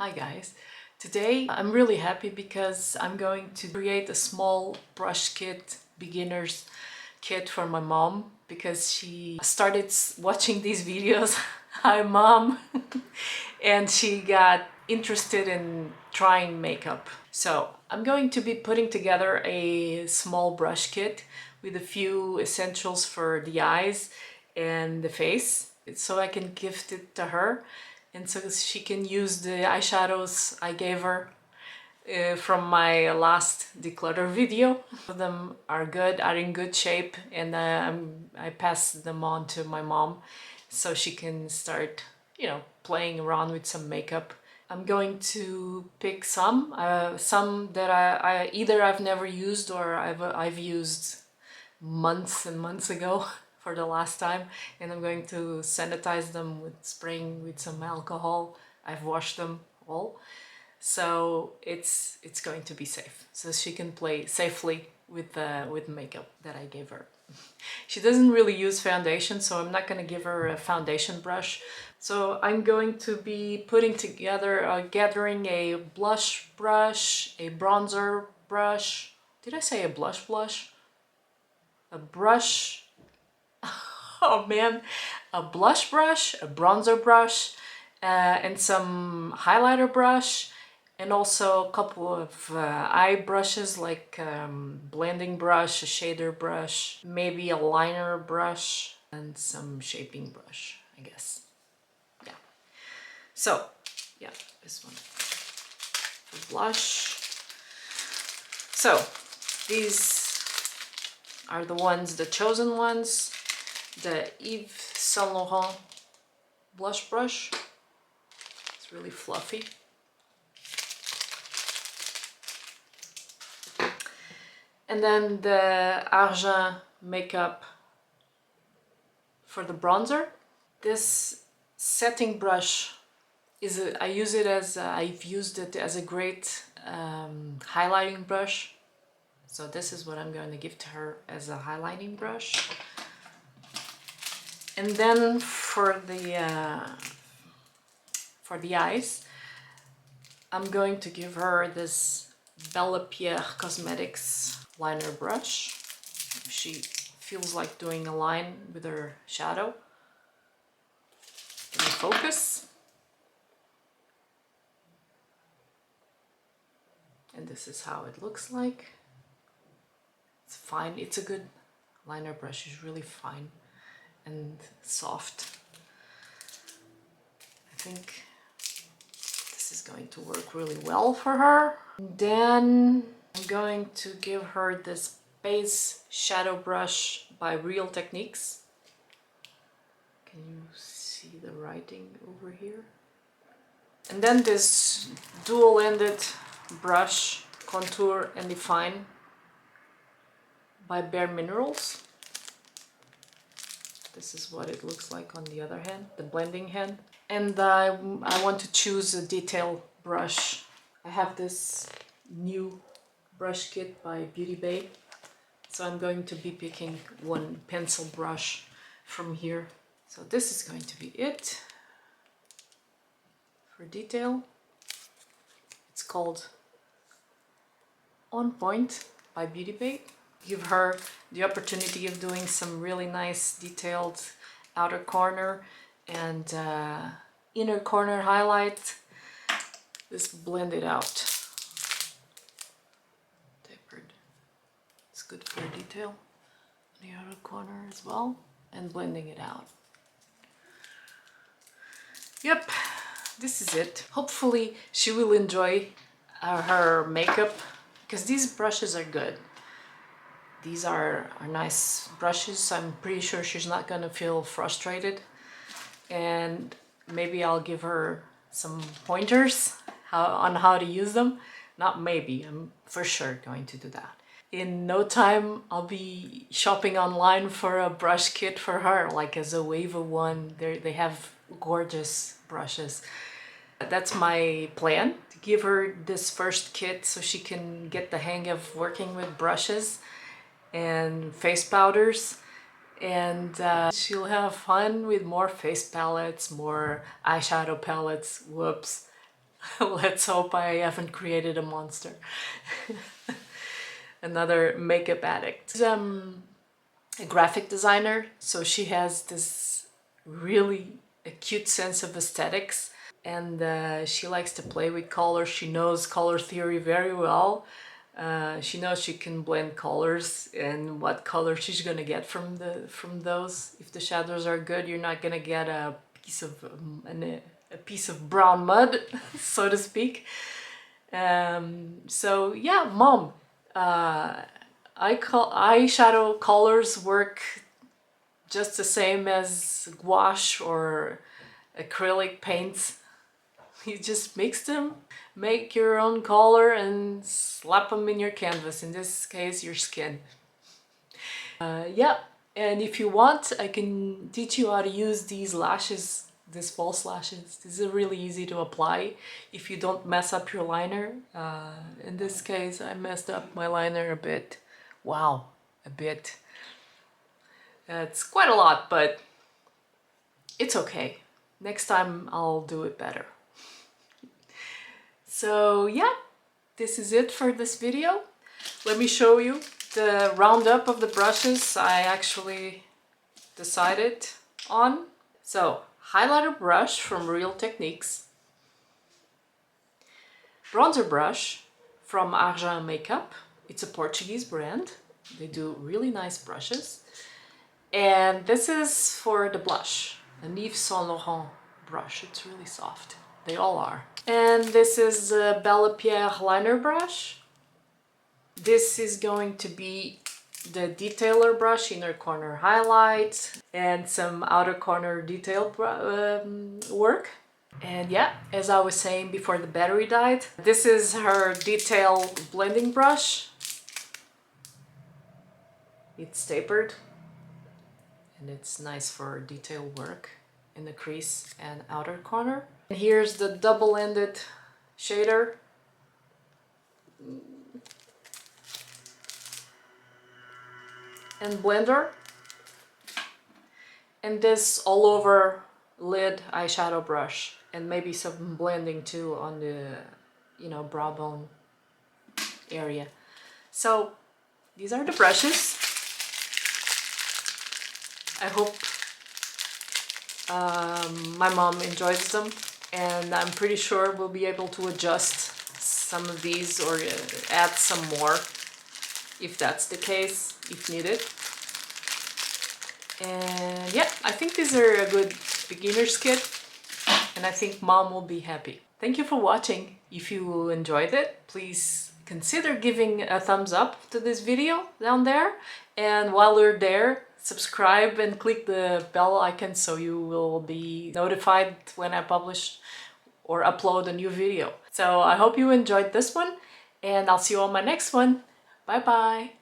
Hi guys! Today I'm really happy because I'm going to create a small brush kit, beginner's kit for my mom because she started watching these videos. Hi mom! And she got interested in trying makeup. So I'm going to be putting together a small brush kit with a few essentials for the eyes and the face so I can gift it to her and so she can use the eyeshadows I gave her from my last declutter video. Some of them are good, are in good shape, and I passed them on to my mom so she can start, playing around with some makeup. I'm going to pick some that I either I've never used or I've used months and months ago for the last time, and I'm going to sanitize them with spraying with some alcohol. I've washed them all, so it's going to be safe, so she can play safely with makeup that I gave her. She doesn't really use foundation, so I'm not going to give her a foundation brush. So I'm going to be putting together, gathering a blush brush, a bronzer brush. Did I say a blush? A brush, oh man, a blush brush, a bronzer brush, and some highlighter brush, and also a couple of eye brushes like blending brush, a shader brush, maybe a liner brush, and some shaping brush, I guess. Yeah. So, yeah, this one. The blush. So, these are the ones, the chosen ones. The Yves Saint Laurent blush brush. It's really fluffy. And then the Argent makeup for the bronzer. This setting brush I use it as I've used it as a great highlighting brush. So this is what I'm going to give to her as a highlighting brush. And then for the eyes, I'm going to give her this Bella Pierre Cosmetics liner brush. She feels like doing a line with her shadow. Can you focus? And this is how it looks like. It's fine. It's a good liner brush. It's really fine and soft. I think this is going to work really well for her. Then I'm going to give her this base shadow brush by Real Techniques. Can you see the writing over here? And then this dual-ended brush, Contour and Define by Bare Minerals. This is what it looks like on the other hand, the blending hand. And I want to choose a detail brush. I have this new brush kit by Beauty Bay, so I'm going to be picking one pencil brush from here. So this is going to be it for detail. It's called On Point by Beauty Bay. Give her the opportunity of doing some really nice detailed outer corner and inner corner highlight. Just blend it out. Tapered. It's good for detail on the outer corner as well, and blending it out. Yep, this is it. Hopefully she will enjoy her makeup because these brushes are good. These are nice brushes. I'm pretty sure she's not going to feel frustrated, and maybe I'll give her some pointers on how to use them. Not maybe, I'm for sure going to do that. In no time I'll be shopping online for a brush kit for her, like a Zoeva one. They have gorgeous brushes. That's my plan, to give her this first kit so she can get the hang of working with brushes and face powders, and she'll have fun with more face palettes, more eyeshadow palettes. Whoops, Let's hope I haven't created a monster. Another makeup addict. She's a graphic designer, so she has this really acute sense of aesthetics, and she likes to play with color. She knows color theory very well. She knows she can blend colors and what color she's gonna get from those. If the shadows are good, you're not gonna get a piece of brown mud, so to speak. So yeah, Mom, eyeshadow colors work just the same as gouache or acrylic paints. You just mix them, make your own color and slap them in your canvas, in this case your skin. Yeah, and if you want, I can teach you how to use these lashes, these false lashes. These are really easy to apply if you don't mess up your liner. In this case, I messed up my liner a bit. Wow, a bit. It's quite a lot, but it's okay. Next time I'll do it better. So yeah, this is it for this video. Let me show you the roundup of the brushes I actually decided on. So, highlighter brush from Real Techniques, bronzer brush from Argent Makeup. It's a Portuguese brand. They do really nice brushes. And this is for the blush, an Yves Saint Laurent brush. It's really soft. They all are. And this is a Bella Pierre liner brush. This is going to be the detailer brush, inner corner highlight, and some outer corner detail work. And yeah, as I was saying before the battery died, this is her detail blending brush. It's tapered and it's nice for detail work in the crease and outer corner. And here's the double-ended shader. And blender, and this all over lid eyeshadow brush, and maybe some blending too on the, you know, brow bone area. So these are the brushes. I hope my mom enjoys them, and I'm pretty sure we'll be able to adjust some of these or add some more if that's the case, if needed. And yeah, I think these are a good beginner's kit, and I think Mom will be happy. Thank you for watching. If you enjoyed it, please consider giving a thumbs up to this video down there. And while you're there, subscribe and click the bell icon so you will be notified when I publish or upload a new video. So I hope you enjoyed this one, and I'll see you on my next one. Bye bye!